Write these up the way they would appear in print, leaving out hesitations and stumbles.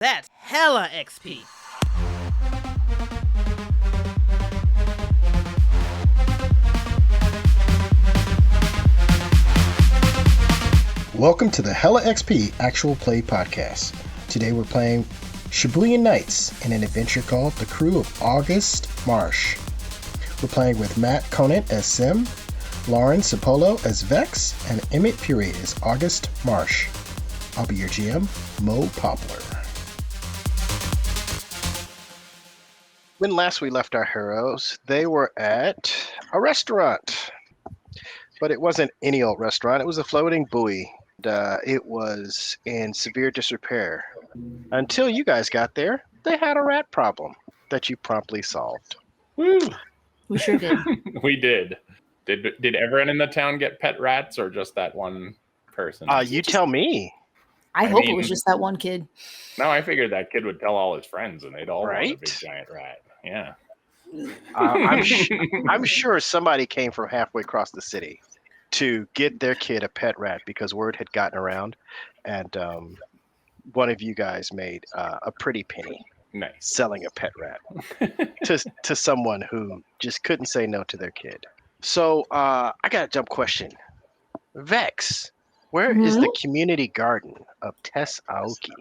That's hella XP. Welcome to the Hella XP Actual Play Podcast. Today we're playing Shibuyan Knights in an adventure called The Crew of August Marsh. We're playing with Matt Conant as Sim, Lauren Cipollo as Vex, and Emmett Furey as August Marsh. I'll be your GM, Moe Poplar. When last we left our heroes, they were at a restaurant. But it wasn't any old restaurant. It was a floating buoy. It was in severe disrepair. Until you guys got there, they had a rat problem that you promptly solved. Woo! We sure did. We did. Did everyone in the town get pet rats, or just that one person? You tell me. I hope it was just that one kid. No, I figured that kid would tell all his friends, and they'd all want a Right? big giant rat. Yeah. I'm sure somebody came from halfway across the city to get their kid a pet rat because word had gotten around, and one of you guys made a pretty penny Nice. selling a pet rat to someone who just couldn't say no to their kid. So I got a dumb question. Vex, where is the community garden of Tess Aoki?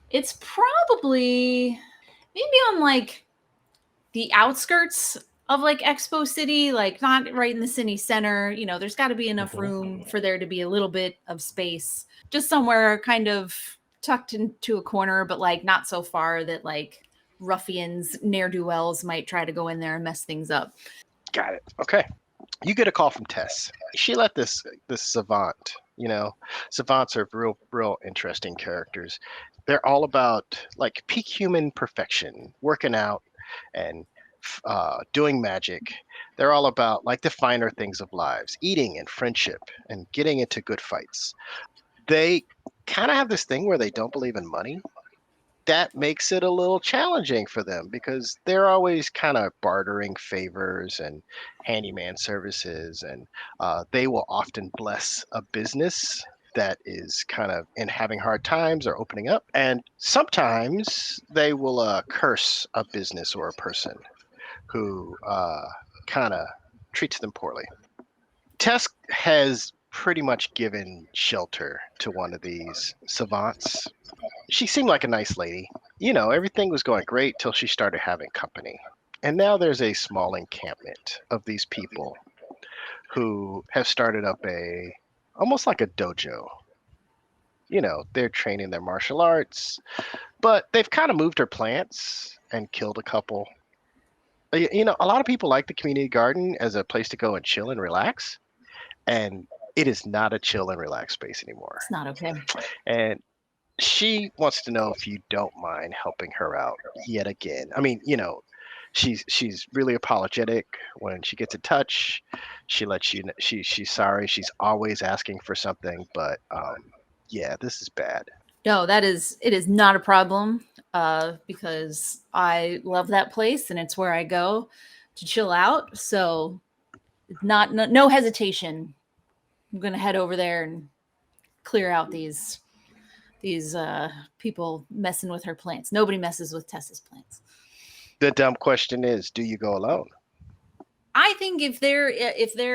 It's probably maybe on like the outskirts of like Expo City, like not right in the city center. You know, there's got to be enough room for there to be a little bit of space, just somewhere kind of tucked into a corner, but like not so far that like ruffians, ne'er-do-wells might try to go in there and mess things up. Got it. Okay. You get a call from Tess. She let this savant, savants are real interesting characters. They're all about like peak human perfection, working out and doing magic. They're all about like the finer things of lives, eating and friendship and getting into good fights. They kind of have this thing where they don't believe in money. That makes it a little challenging for them because they're always kind of bartering favors and handyman services, and they will often bless a business that is kind of in having hard times or opening up, and sometimes they will curse a business or a person who kind of treats them poorly. Tess has pretty much given shelter to one of these savants. She seemed like a nice lady. Everything was going great till she started having company. And now there's a small encampment of these people who have started up almost like a dojo. They're training their martial arts, but they've kind of moved her plants and killed a couple. A lot of people like the community garden as a place to go and chill and relax. And it is not a chill and relax space anymore. It's not okay. And she wants to know if you don't mind helping her out yet again. I mean, she's really apologetic when she gets in touch. She lets you know she's sorry. She's always asking for something, but yeah, this is bad. No, it is not a problem because I love that place and it's where I go to chill out. So no hesitation. I'm going to head over there and clear out these people messing with her plants. Nobody messes with Tessa's plants. The dumb question is, do you go alone? I think if there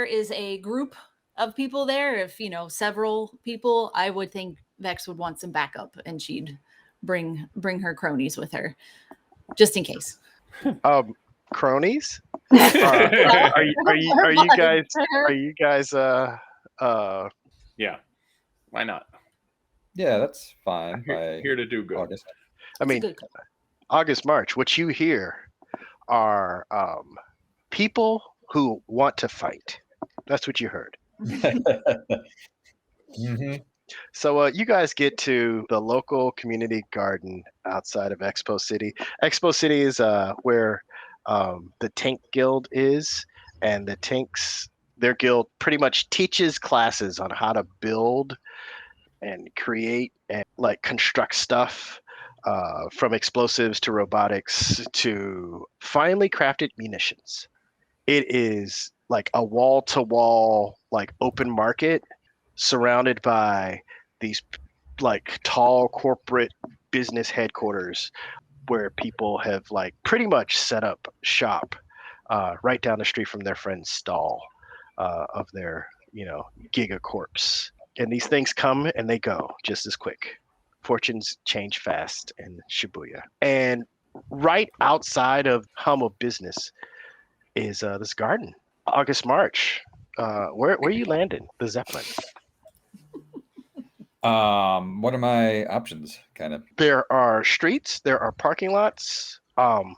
is a group of people there, if several people, I would think Vex would want some backup, and she'd bring her cronies with her, just in case. Cronies? Are you guys? Yeah. Why not? Yeah, that's fine. Here to do good. August. I mean, August, March, what you hear are people who want to fight. That's what you heard. Mm-hmm. So you guys get to the local community garden outside of Expo City. Expo City is where the Tank Guild is, and their guild pretty much teaches classes on how to build and create and like construct stuff, from explosives to robotics to finely crafted munitions. It is like a wall-to-wall, like open market surrounded by these like tall corporate business headquarters where people have like pretty much set up shop right down the street from their friend's stall of their, gigacorps. And these things come and they go just as quick. Fortunes change fast in Shibuya. And right outside of hum of business is this garden. August March. Where you landing? The Zeppelin. What are my options? Kind of. There are streets. There are parking lots. And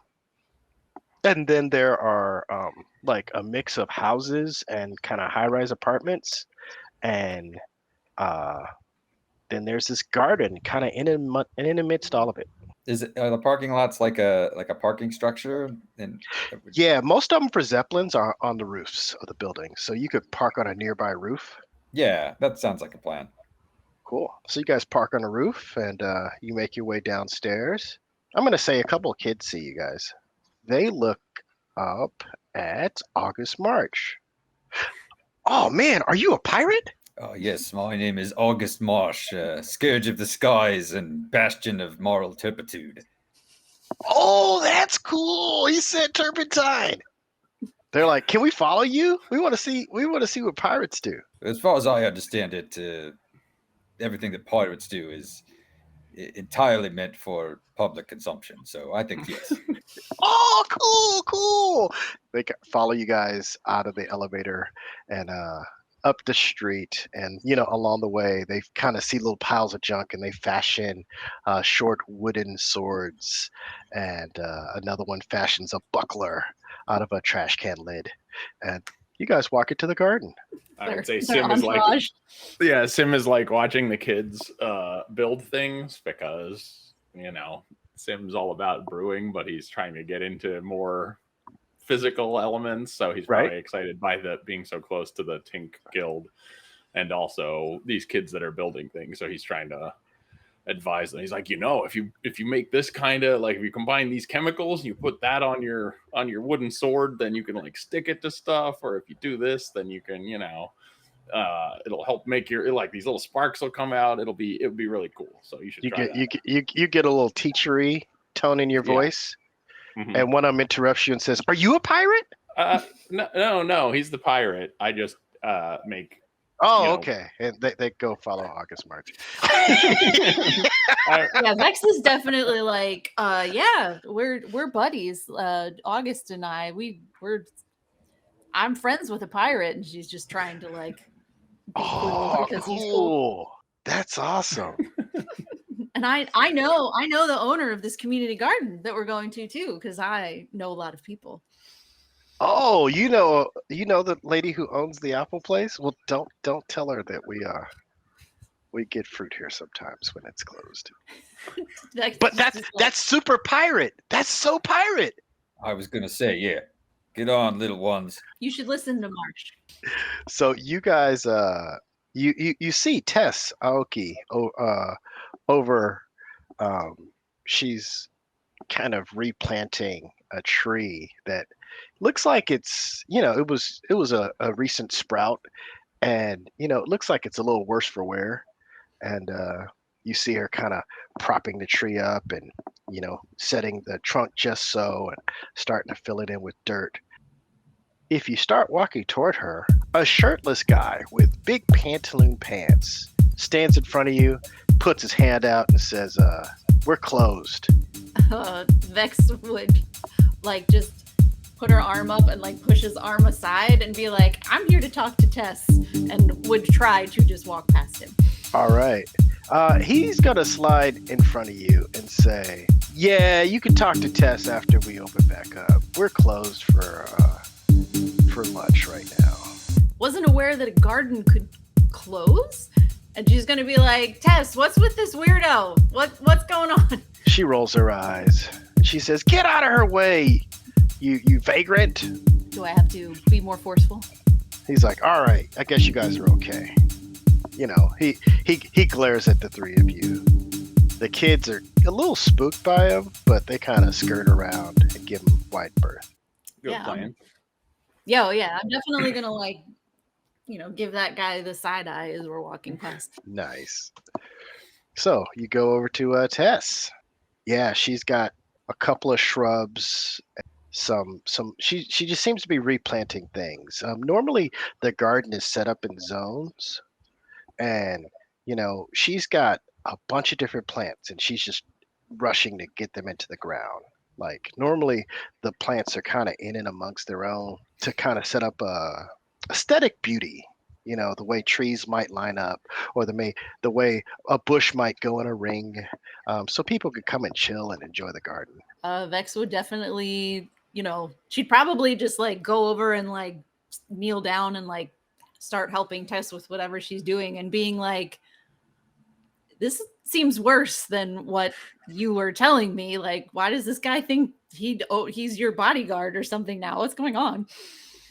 then there are like a mix of houses and kind of high-rise apartments, and then there's this garden kind of in amidst all of it. Are the parking lots like a parking structure? And Yeah, most of them for Zeppelins are on the roofs of the buildings, so you could park on a nearby roof. yeah, that sounds like a plan. Cool. So you guys park on the roof, and you make your way downstairs. I'm gonna say a couple of kids see you guys. They look up at August March. Oh man, are you a pirate? Oh yes, my name is August Marsh, scourge of the skies and bastion of moral turpitude. Oh, that's cool. He said turpentine. They're like, can we follow you? We want to see what pirates do. As far as I understand it, everything that pirates do is entirely meant for public consumption. So I think yes. Oh, cool. They follow you guys out of the elevator and up the street, and along the way they kind of see little piles of junk, and they fashion short wooden swords, and another one fashions a buckler out of a trash can lid, and you guys walk into the garden. I would say Their Sim is like, entourage. yeah, Sim is like watching the kids build things because Sim's all about brewing, but he's trying to get into more physical elements, so he's probably excited by being so close to the Tink Guild, and also these kids that are building things. So he's trying to advise them. He's like, if you make this kind of like, if you combine these chemicals and you put that on your wooden sword, then you can like stick it to stuff, or if you do this, then you can it'll help make your, like, these little sparks will come out. It'll be really cool. So you should try that. You get a little teachery tone in your voice. Mm-hmm. And one of them interrupts you and says, "Are you a pirate?" No, he's the pirate. I just make. Oh, okay. And they go follow August March. Yeah, Vex is definitely like, yeah, we're buddies. August and I'm friends with a pirate, and she's just trying to like be cool because he's cool. That's awesome. And I know the owner of this community garden that we're going to too, because I know a lot of people. Oh, you know the lady who owns the apple place? Well, don't tell her that we get fruit here sometimes when it's closed. But that's super pirate. That's so pirate. I was gonna say, yeah. Get on, little ones. You should listen to Marsh. So you guys, you see Tess Aoki over. She's kind of replanting a tree that looks like it's it was a recent sprout, and it looks like it's a little worse for wear, and you see her kind of propping the tree up and setting the trunk just so and starting to fill it in with dirt. If you start walking toward her, a shirtless guy with big pantaloon pants stands in front of you, puts his hand out and says, "We're closed." Vex would like just put her arm up and like push his arm aside and be like, "I'm here to talk to Tess," and would try to just walk past him. All right. He's gonna slide in front of you and say, "Yeah, you can talk to Tess after we open back up. We're closed for lunch right now." Wasn't aware that a garden could close, and she's gonna be like, "Tess, what's with this weirdo? What's going on?" She rolls her eyes. She says, "Get out of her way, you vagrant." Do I have to be more forceful? He's like, "All right, I guess you guys are okay." He glares at the three of you. The kids are a little spooked by him, but they kind of skirt around and give him wide berth. Good plan. Yeah, I'm definitely gonna give that guy the side eye as we're walking past. Nice. So you go over to Tess. Yeah, she's got a couple of shrubs. She just seems to be replanting things. Normally the garden is set up in zones, and she's got a bunch of different plants, and she's just rushing to get them into the ground. Like normally the plants are kind of in and amongst their own to kind of set up a aesthetic beauty. The way trees might line up, or the way a bush might go in a ring, so people could come and chill and enjoy the garden. Vex would definitely, she'd probably just like go over and like kneel down and like start helping Tess with whatever she's doing and being like, this seems worse than what you were telling me. Like, why does this guy think he's your bodyguard or something now? What's going on?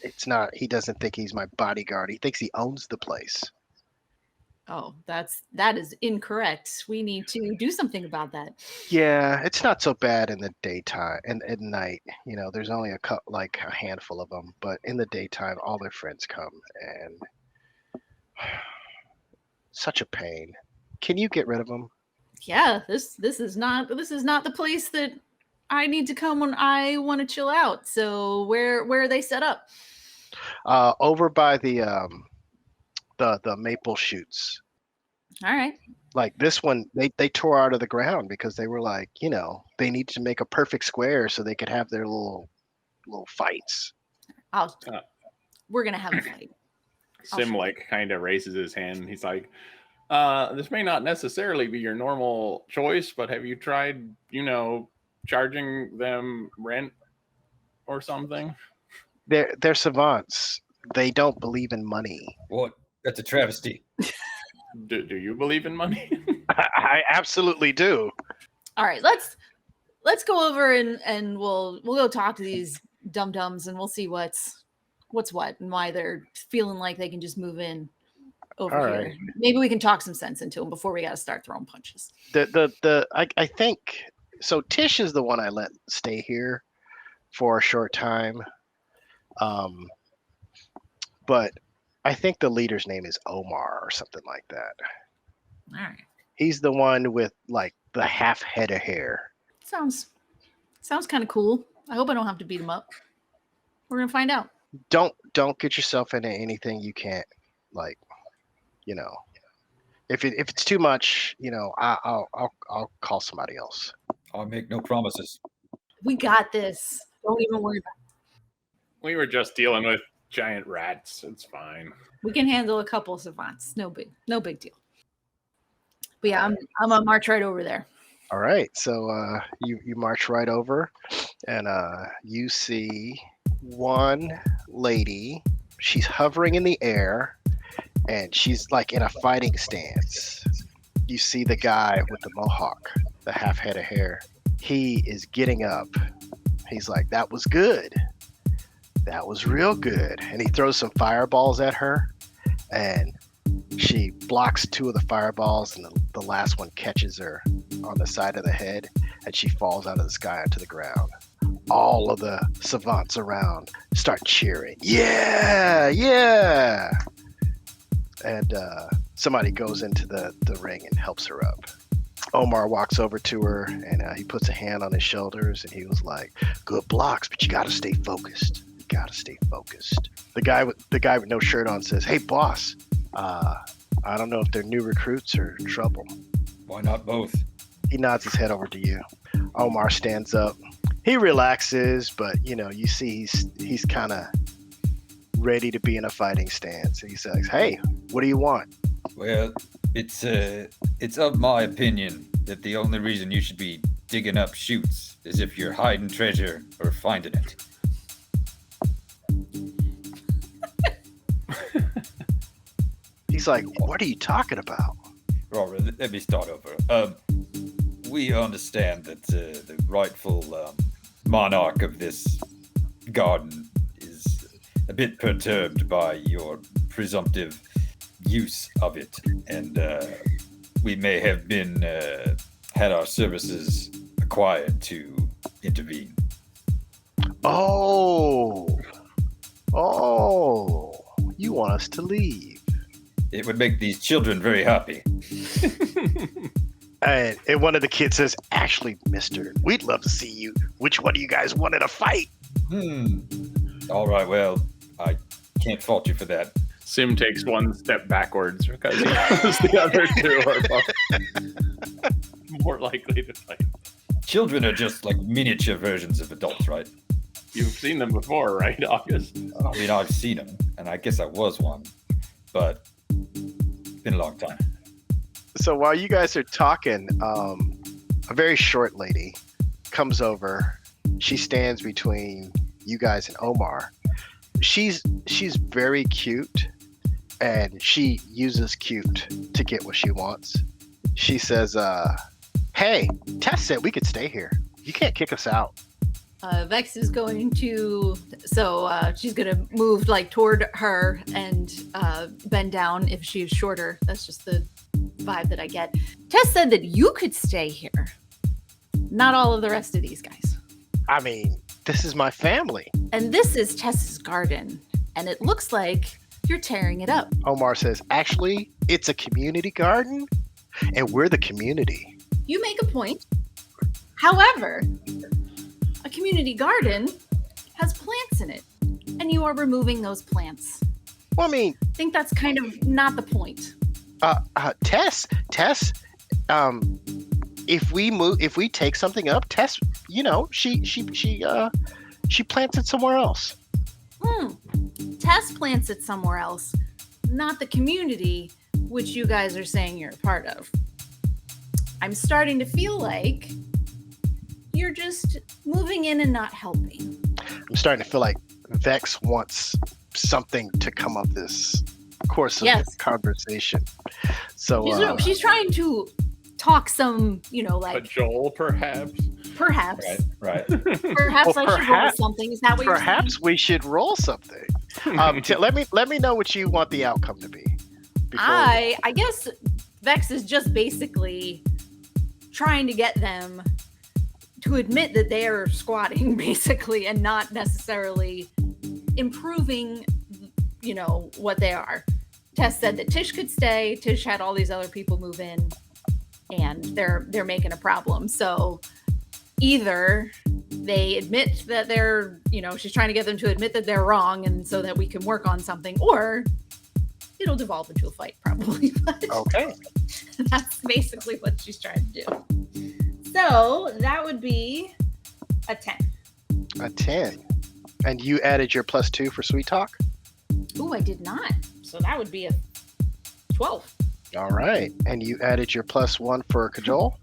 It's not, he doesn't think he's my bodyguard. He thinks he owns the place. Oh, that is incorrect. We need to do something about that. Yeah, it's not so bad in the daytime and at night. There's only a handful of them, but in the daytime, all their friends come, and such a pain. Can you get rid of them? Yeah, this is not the place that I need to come when I want to chill out. So where are they set up? Over by the maple shoots. All right. Like this one, they tore out of the ground because they were like, they needed to make a perfect square so they could have their little fights. We're gonna have a fight. Sim kind of raises his hand. He's like, this may not necessarily be your normal choice, but have you tried, charging them rent or something? They're savants. They don't believe in money. What? That's a travesty. Do you believe in money? I absolutely do. All right, let's go over and we'll go talk to these dum-dums and we'll see what's what and why they're feeling like they can just move in over All here. right. Maybe we can talk some sense into them before we got to start throwing punches. I think so. Tish is the one I let stay here for a short time. But I think the leader's name is Omar or something like that. All right. He's the one with like the half head of hair. Sounds kind of cool. I hope I don't have to beat him up. We're gonna find out. Don't get yourself into anything you can't, like, if it's too much, I'll call somebody else. I'll make no promises. We got this. Don't even worry about it. We were just dealing with giant rats. It's fine. We can handle a couple of savants. No big deal. But yeah, I'm gonna march right over there. All right, so you march right over, and you see one lady. She's hovering in the air, and she's like in a fighting stance. You see the guy with the mohawk, the half head of hair. He is getting up. He's like, "That was good. That was real good." And he throws some fireballs at her, and she blocks two of the fireballs, and the last one catches her on the side of the head, and she falls out of the sky onto the ground. All of the savants around start cheering. Yeah, yeah. And somebody goes into the ring and helps her up. Omar walks over to her, and he puts a hand on his shoulders, and he was like, "Good blocks, but you got to stay focused. You got to stay focused." The guy with no shirt on says, "Hey, boss, I don't know if they're new recruits or trouble." Why not both? He nods his head over to you. Omar stands up. He relaxes, but you see he's kind of ready to be in a fighting stance. And he says, "Hey, what do you want?" Well, it's of my opinion that the only reason you should be digging up shoots is if you're hiding treasure or finding it. He's like, "What are you talking about?" Robert, let me start over. We understand that the rightful monarch of this garden is a bit perturbed by your presumptive use of it, and we may have been had our services acquired to intervene. Oh, you want us to leave? It would make these children very happy. And one of the kids says, "Actually, mister, we'd love to see you. Which one of you guys wanted to fight?" All right, well, I can't fault you for that. Sim takes one step backwards because he knows the other two are both more likely to fight. Children are just like miniature versions of adults, right? You've seen them before, right, August? I mean, I've seen them, and I guess I was one, but it's been a long time. So while you guys are talking, a very short lady comes over. She stands between you guys and Omar. She's very cute, and she uses cute to get what she wants. She says, "Hey, Tess said we could stay here. You can't kick us out." Vex is going to, she's going to move like toward her and bend down if she's shorter. That's just the vibe that I get. Tess said that you could stay here. Not all of the rest of these guys. I mean, this is my family. And this is Tess's garden. And it looks like you're tearing it up. Omar says, "Actually, it's a community garden, and we're the community." You make a point. However, a community garden has plants in it. And you are removing those plants. Well, I mean, I think that's kind of not the point. Tess, if we take something up, Tess, she plants it somewhere else. Tess plants it somewhere else, not the community, which you guys are saying you're a part of. I'm starting to feel like you're just moving in and not helping. I'm starting to feel like Vex wants something to come of this course of conversation. So she's trying to talk some, like a Joel, perhaps. Perhaps. Right. Perhaps I should roll something. Is that what you're saying? Perhaps we should roll something. Let me know what you want the outcome to be. I guess Vex is just basically trying to get them to admit that they are squatting, basically, and not necessarily improving, what they are. Tess said that Tish could stay. Tish had all these other people move in, and they're making a problem. So either they admit that they're, she's trying to get them to admit that they're wrong, and so that we can work on something, or it'll devolve into a fight, probably. But okay. That's basically what she's trying to do. So that would be a 10. A 10. And you added your +2 for sweet talk? Ooh, I did not. So that would be a 12. All right. And you added your +1 for cajole?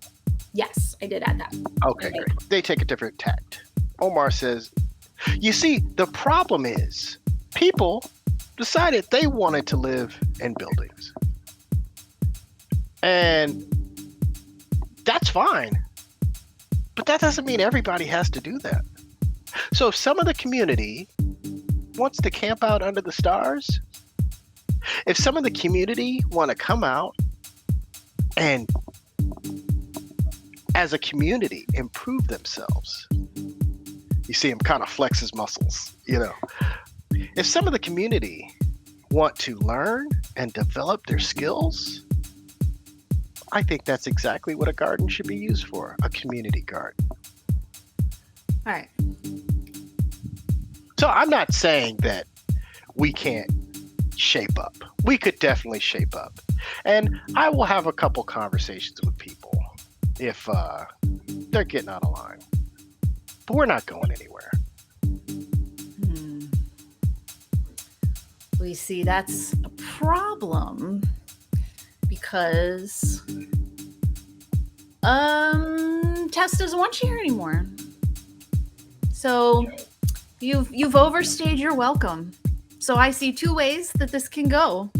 Yes, I did add that. Okay, great. They take a different tact. Omar says, "You see, the problem is people decided they wanted to live in buildings. And that's fine. But that doesn't mean everybody has to do that. So if some of the community wants to camp out under the stars, if some of the community want to come out and as a community improve themselves," you see him kind of flex his muscles, if some of the community want to learn and develop their skills, I think that's exactly what a garden should be used for, a community garden. All right. So I'm not saying that we can't shape up. We could definitely shape up. And I will have a couple conversations with people if they're getting out of line. But we're not going anywhere. We see that's a problem because Tess doesn't want you here anymore. So you've overstayed your welcome. So I see two ways that this can go.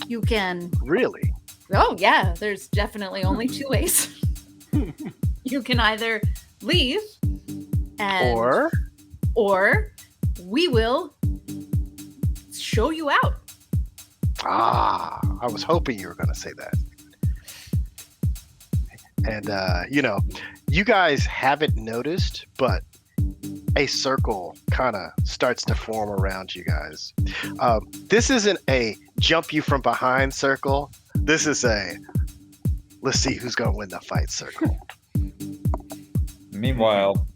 You can Really? Oh yeah, there's definitely only two ways. You can either leave and or we will show you out. I was hoping you were going to say that. And, you guys haven't noticed, but a circle kind of starts to form around you guys. This isn't a jump you from behind circle. This is a Let's see who's gonna win the fight circle. Meanwhile,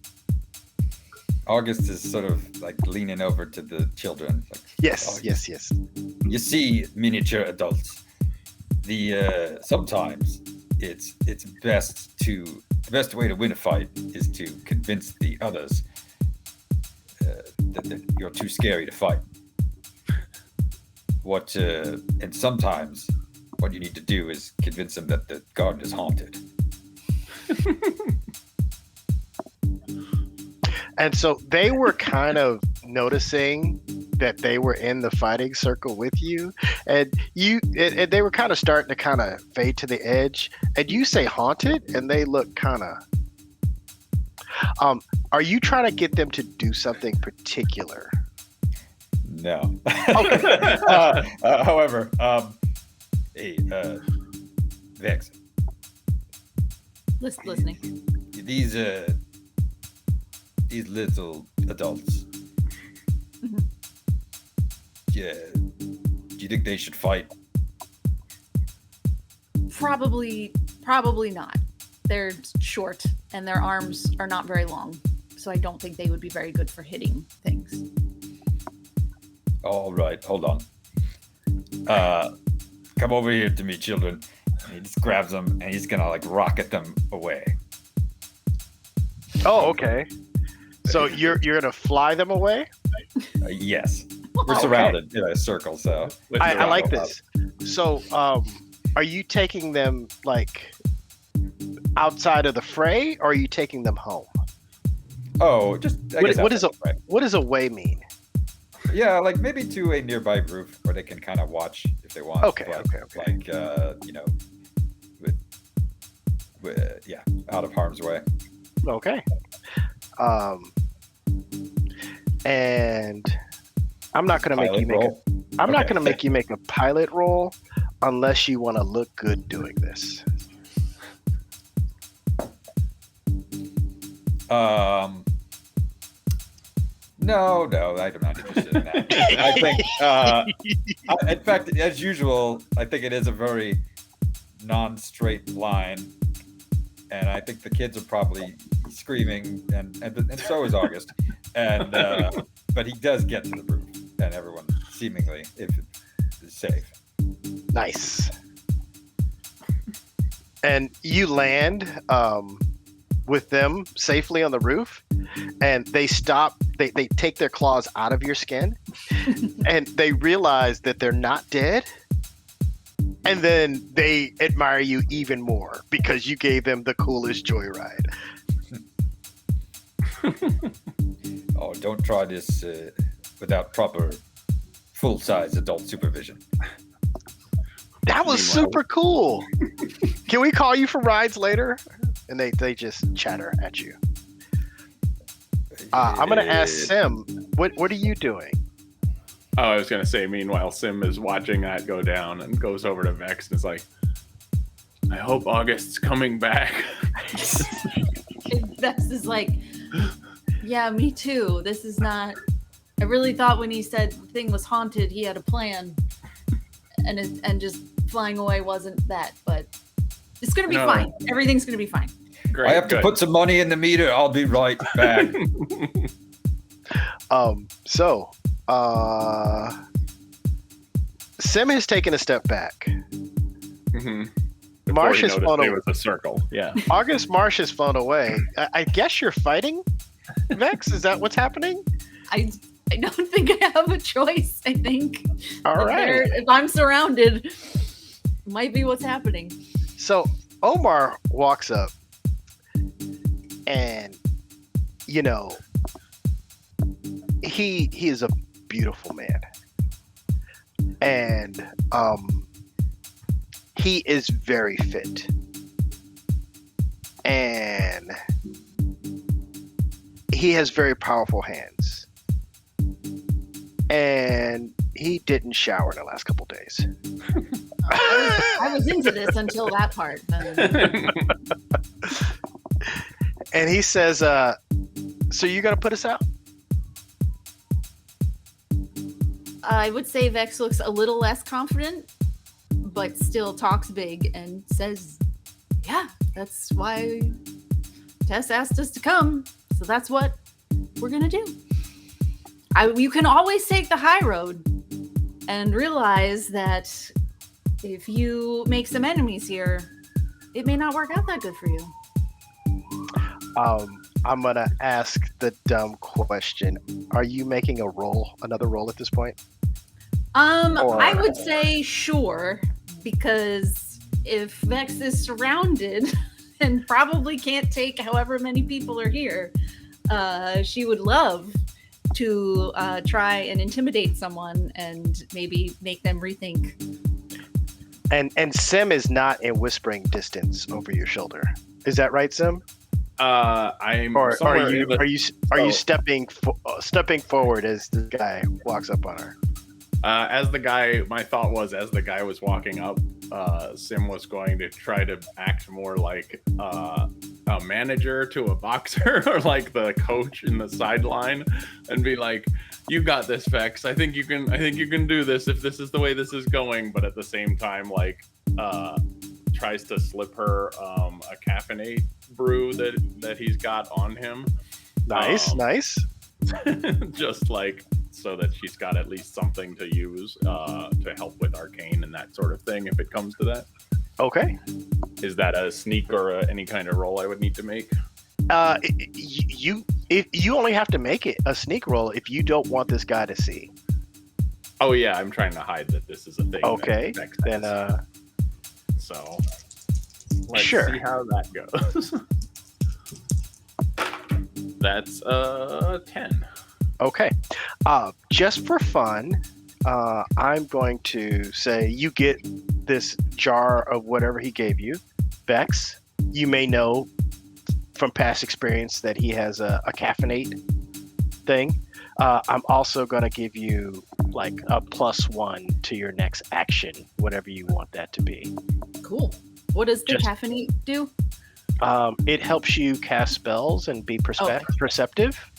August is sort of like leaning over to the children. Like, Yes. you see, miniature adults. Sometimes it's best the best way to win a fight is to convince the others that you're too scary to fight. And sometimes what you need to do is convince them that the garden is haunted. And so they were kind of noticing that they were in the fighting circle with you, and they were kind of starting to kind of fade to the edge. And you say haunted, and they look kind of. Are you trying to get them to do something particular? No. Okay. However, hey, Vex, Listening. these little adults. Mhm. Yeah. Do you think they should fight? Probably not. They're short and their arms are not very long, so I don't think they would be very good for hitting things. All right, hold on. Come over here to me, children. And he just grabs them and he's gonna like rocket them away. Oh, okay. So you're gonna fly them away? Yes, we're Okay. surrounded in a circle, so I like this. So, are you taking them like outside of the fray, or are you taking them home? Oh, just I guess What does outside, right? what does away mean? Yeah, like maybe to a nearby roof where they can kind of watch if they want. Okay. Like yeah, out of harm's way. Okay. And I'm not gonna make Pilot you make roll. I'm not Okay. gonna make you make a pilot roll unless you want to look good doing this. No, I'm not interested in that. I think, in fact, as usual, I think it is a very non-straight line, and I think the kids are probably screaming, and so is August, and but he does get to the roof, and everyone seemingly, if is safe. Nice. And you land with them safely on the roof, and they stop. They take their claws out of your skin, and they realize that they're not dead. And then they admire you even more because you gave them the coolest joyride. Oh, don't try this without proper full-size adult supervision. That was Meanwhile- super cool. Can we call you for rides later? And they just chatter at you. I'm gonna ask Sim, what are you doing? Oh, I was gonna say. Meanwhile, Sim is watching that go down and goes over to Vex and is like, "I hope August's coming back." And Vex is like, yeah, me too. This is not. I really thought when he said the thing was haunted, he had a plan, and just flying away wasn't that. But it's gonna be No. fine. Everything's gonna be fine. Great. I have to good. put some money in the meter. I'll be right back. So Sim has taken a step back. Mhm. Marsh Before has he noticed flown there away. was a circle. Yeah. August Marsh has flown away. I guess you're fighting, Vex? Is that what's happening? I don't think I have a choice. I think. All If right. if I'm surrounded, might be what's happening. So Omar walks up and he is a beautiful man. And he is very fit. And he has very powerful hands. And he didn't shower in the last couple days. I was into this until that part. And he says, so you gonna put us out? I would say Vex looks a little less confident, but still talks big and says, Yeah, that's why Tess asked us to come. So that's what we're gonna do. You can always take the high road and realize that if you make some enemies here, it may not work out that good for you. I'm gonna ask the dumb question. Are you making another roll at this point? I would say sure, because if Vex is surrounded and probably can't take however many people are here, she would love to try and intimidate someone and maybe make them rethink. And Sim is not in whispering distance over your shoulder. Is that right, Sim? I'm. Or somewhere are you stepping forward as the guy walks up on her? My thought was as the guy was walking up, Sim was going to try to act more like a manager to a boxer or like the coach in the sideline, and be like, "You got this, Vex. I think you can do this if this is the way this is going." But at the same time, like, tries to slip her a caffeinate brew that he's got on him. Nice. Just like so that she's got at least something to use to help with arcane and that sort of thing if it comes to that. Okay. Is that a sneak or any kind of roll I would need to make? You only have to make it a sneak roll if you don't want this guy to see. Oh yeah, I'm trying to hide that this is a thing. Okay, then so let's sure. see how that goes. That's 10. Okay. Just for fun, I'm going to say you get this jar of whatever he gave you, Vex. You may know from past experience that he has a caffeinate thing. I'm also going to give you like a +1 to your next action, whatever you want that to be. Cool. What does the caffeinate do? It helps you cast spells and be perceptive.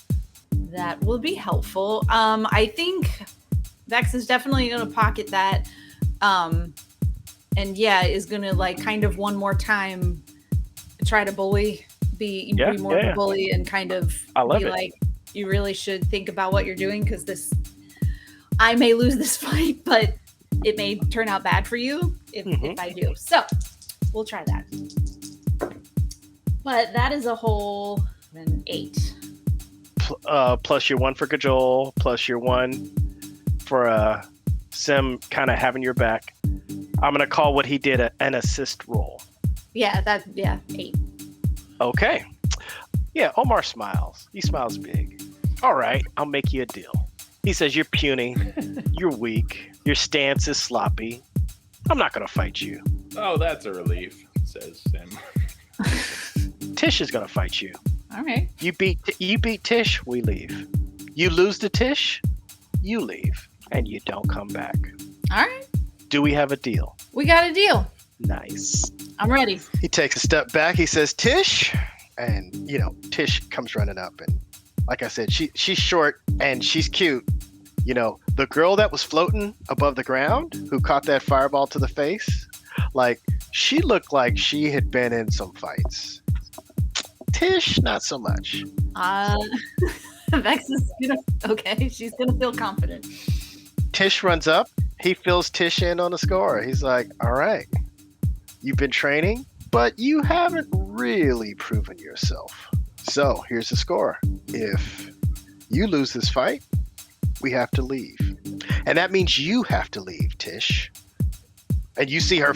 That will be helpful. I think Vex is definitely going to pocket that. And yeah, is going to like kind of one more time try to be more of a bully and kind of be like, you really should think about what you're doing because I may lose this fight, but it may turn out bad for you if I do. So we'll try that. But that is a whole 8. Plus your 1 for Cajole, plus your 1 for Sim kind of having your back. I'm going to call what he did an assist roll. Yeah, 8. Okay. Yeah, Omar smiles. He smiles big. All right, I'll make you a deal. He says, you're puny, you're weak, your stance is sloppy. I'm not going to fight you. Oh, that's a relief, says Sim. Tish is going to fight you. All right. You beat Tish, we leave. You lose to Tish, you leave, and you don't come back. All right. Do we have a deal? We got a deal. Nice. I'm ready. He takes a step back. He says, Tish. And, Tish comes running up. And like I said, she's short and she's cute. The girl that was floating above the ground who caught that fireball to the face, like, she looked like she had been in some fights. Tish, not so much. Vex is okay. She's gonna feel confident. Tish runs up. He fills Tish in on the score. He's like, all right, you've been training, but you haven't really proven yourself. So here's the score. If you lose this fight, we have to leave. And that means you have to leave, Tish. And you see her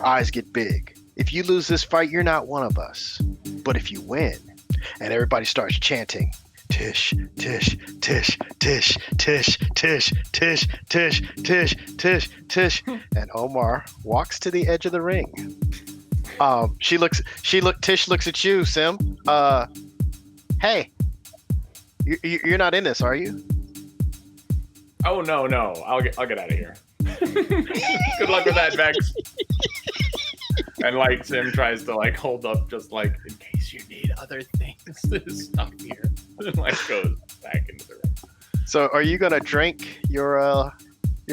eyes get big. If you lose this fight, you're not one of us. But if you win, and everybody starts chanting, Tish, Tish, Tish, Tish, Tish, Tish, Tish, Tish, Tish, Tish, Tish, and Omar walks to the edge of the ring. Tish looks at you, Sim. Hey, you're not in this, are you? Oh no, I'll get out of here. Good luck with that, Vex. And like Sim tries to like hold up, just like in case you need other things. There's stuff here. And like goes back into the room. So, are you gonna drink your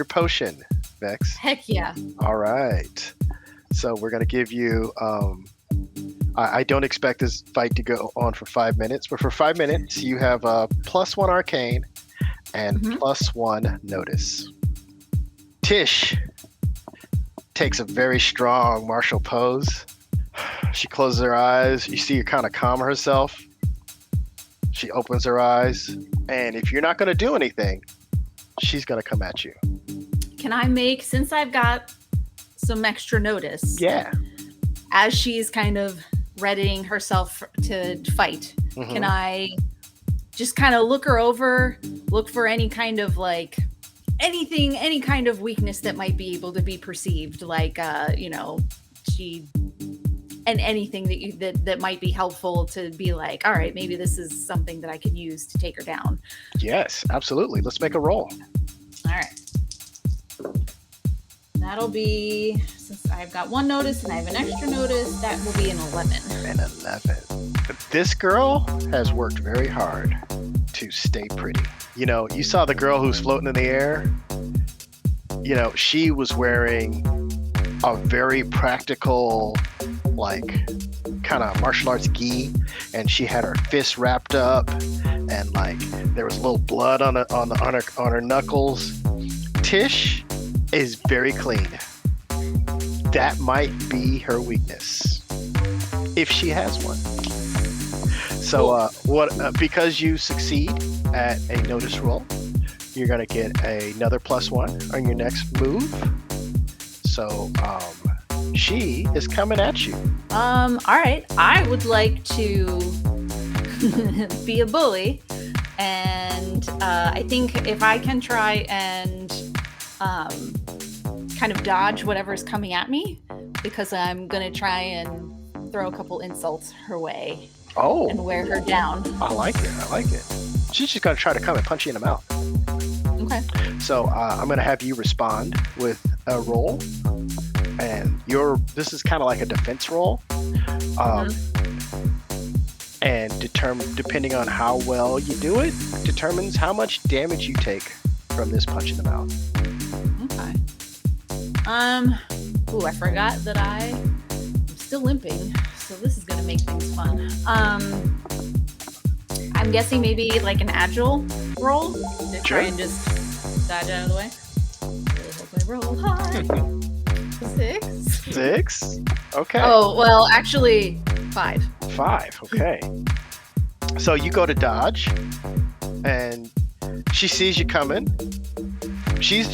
potion, Vex? Heck yeah. All right. So we're gonna give you I don't expect this fight to go on for 5 minutes, but for 5 minutes, you have a +1 arcane and +1 notice. Tish takes a very strong martial pose. She closes her eyes. You see her kind of calm herself. She opens her eyes. And if you're not going to do anything, she's going to come at you. Can I make, since I've got some extra notice, Yeah. as she's kind of readying herself to fight, can I just kind of look her over, look for any kind of like anything, any kind of weakness that might be able to be perceived, like she, and anything that might be helpful to be like, all right, maybe this is something that I can use to take her down. Yes, absolutely. Let's make a roll. All right. That'll be, since I've got 1 notice and I have an extra notice, that will be an 11. An 11. This girl has worked very hard to stay pretty. You saw the girl who's floating in the air. She was wearing a very practical, like, kind of martial arts gi, and she had her fists wrapped up, and like there was a little blood on her knuckles. Tish is very clean. That might be her weakness, if she has one. So, because you succeed at a notice roll, you're gonna get another +1 on your next move. So, she is coming at you. All right. I would like to be a bully, and I think if I can try and kind of dodge whatever's coming at me, because I'm gonna try and throw a couple insults her way. Oh, and wear her down. I like it. She's just gonna try to come and punch you in the mouth. Okay. So I'm gonna have you respond with a roll, and this is kind of like a defense roll, and depending on how well you do it, determines how much damage you take from this punch in the mouth. Okay. I forgot that I'm still limping, so this is gonna make things fun. I'm guessing maybe like an agile roll to try and just dodge out of the way. Really hope I roll high. 6. 6? Okay. Oh, well, actually 5. 5, okay. So you go to dodge, and she sees you coming. She's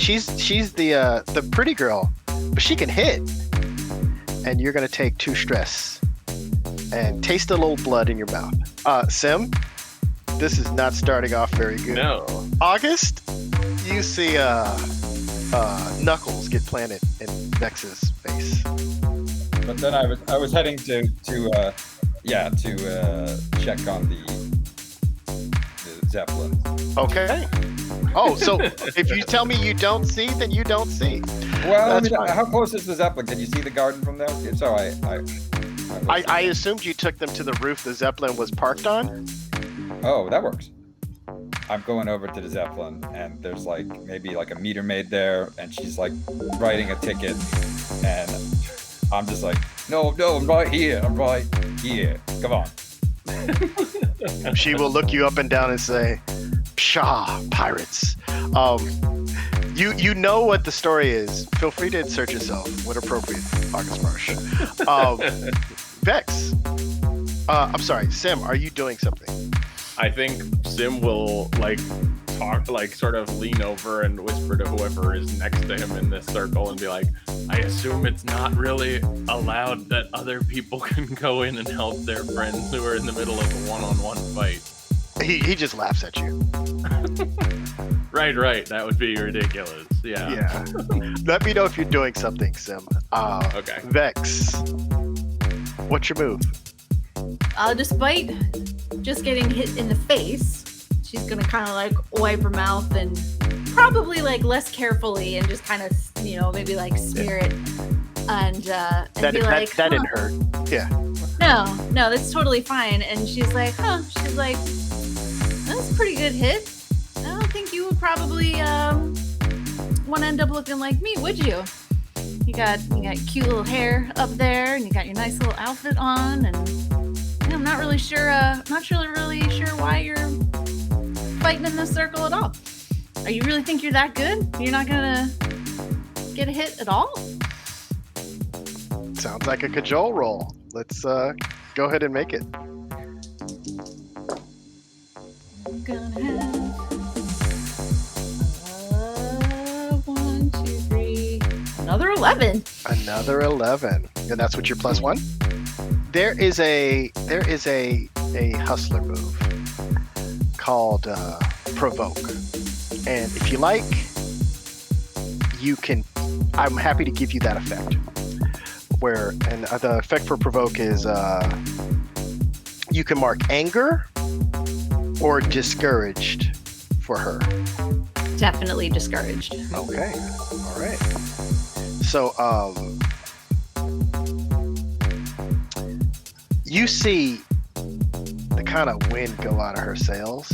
the pretty girl, but she can hit. And you're gonna take 2 stress and taste a little blood in your mouth. Sim, this is not starting off very good. No. August, you see knuckles get planted in Vex's face. But then I was heading to check on the Zeppelin. Okay. Oh, so if you tell me you don't see, then you don't see. Well, That's fine. how close is the Zeppelin? Can you see the garden from there? So I assumed you took them to the roof the Zeppelin was parked on. Oh, that works. I'm going over to the Zeppelin, and there's like maybe like a meter maid there, and she's like writing a ticket, and I'm just like, no, I'm right here. Come on. She will look you up and down and say, "Pshaw, pirates." You know what the story is. Feel free to insert yourself when appropriate, August Marsh. Vex. I'm sorry, Sim. Are you doing something? I think Sim will sort of lean over and whisper to whoever is next to him in this circle and be like, I assume it's not really allowed that other people can go in and help their friends who are in the middle of a one-on-one fight. He just laughs at you. Right. That would be ridiculous. Yeah. Let me know if you're doing something, Sim. Okay. Vex. What's your move? Despite just getting hit in the face, she's gonna kind of like wipe her mouth and probably like less carefully and just kind of maybe like smear it and be like, that didn't hurt. Yeah. No, that's totally fine. And she's like, that's a pretty good hit. I don't think you would probably want to end up looking like me, would you? You got cute little hair up there, and you got your nice little outfit on, and I'm not really sure. Really sure why you're fighting in this circle at all. Are you really think you're that good? You're not gonna get a hit at all? Sounds like a cajole roll. Let's go ahead and make it. I'm gonna have 1, 2, 3, another 11. Another 11, and that's what your +1. There is a hustler move called provoke, and if you like, you can. I'm happy to give you that effect. The effect for provoke is you can mark anger or discouraged for her. Definitely discouraged. Okay. All right. So you see the kind of wind go out of her sails,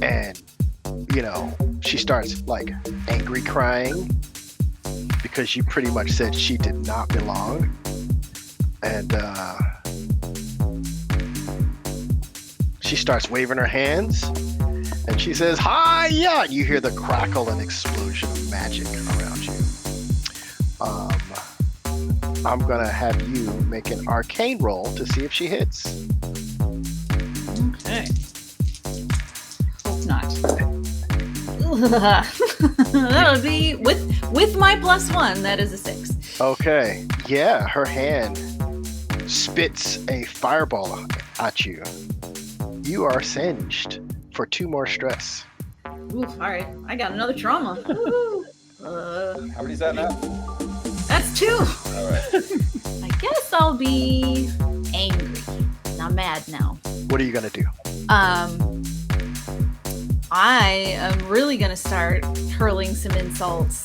and she starts like angry crying because you pretty much said she did not belong, and she starts waving her hands, and she says, "Hi, yeah!" You hear the crackle and explosion of magic around you. I'm gonna have you make an arcane roll to see if she hits. Okay. Hope not. That would be with my +1. That is a 6. Okay. Yeah, her hand spits a fireball at you. You are singed for 2 more stress. Oof, all right. I got another trauma. How many's that now? That's 2. All right. I guess I'll be angry. Not mad now. What are you gonna do? I am really gonna start hurling some insults.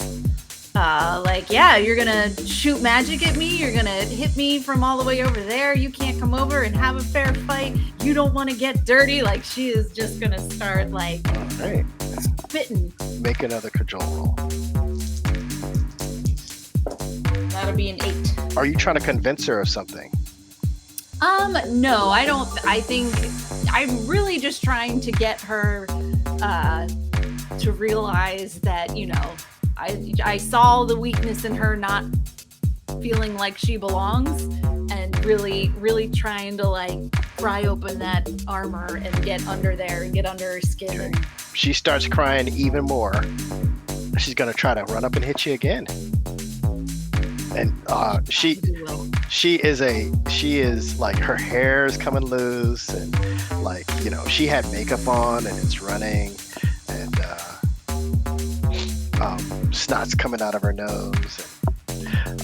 You're gonna shoot magic at me. You're gonna hit me from all the way over there. You can't come over and have a fair fight. You don't want to get dirty. Like, she is just gonna start All right. spitting. Make another cajole roll. That'll be an 8. Are you trying to convince her of something? No, I don't. I think I'm really just trying to get her to realize that, I saw the weakness in her not feeling like she belongs, and really, really trying to pry open that armor and get under there and get under her skin. Okay. She starts crying even more. She's gonna try to run up and hit you again. And she is like, her hair is coming loose, and she had makeup on and it's running, and snot's coming out of her nose,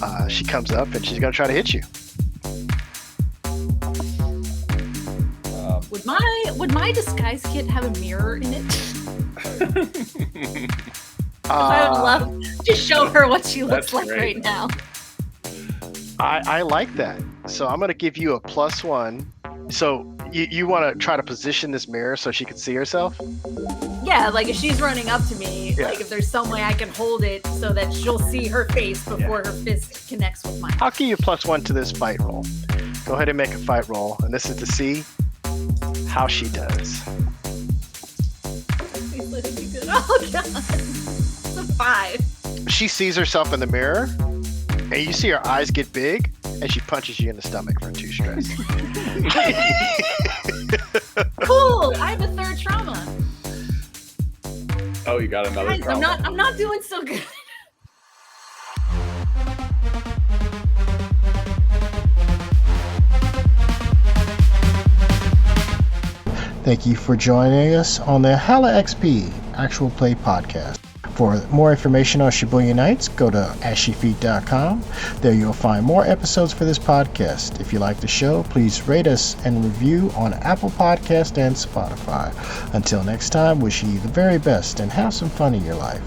and she comes up and she's gonna try to hit you. Would my disguise kit have a mirror in it? I would love to show her what she looks like right now. I like that. So I'm going to give you a +1. So you want to try to position this mirror so she can see herself? Yeah, if she's running up to me, Yeah. if there's some way I can hold it so that she'll see her face before her fist connects with mine. I'll give you a +1 to this fight roll. Go ahead and make a fight roll. And this is to see how she does. Please let it be good. Oh, God. It's a 5. She sees herself in the mirror, and you see her eyes get big, and she punches you in the stomach for 2 stress. Cool. I have a 3rd trauma. Oh, you got another Guys, trauma. I'm not doing so good. Thank you for joining us on the Hala XP Actual Play Podcast. For more information on Shibuyan Knights, go to ashyfeet.com. There you'll find more episodes for this podcast. If you like the show, please rate us and review on Apple Podcast and Spotify. Until next time, wishing you the very best and have some fun in your life.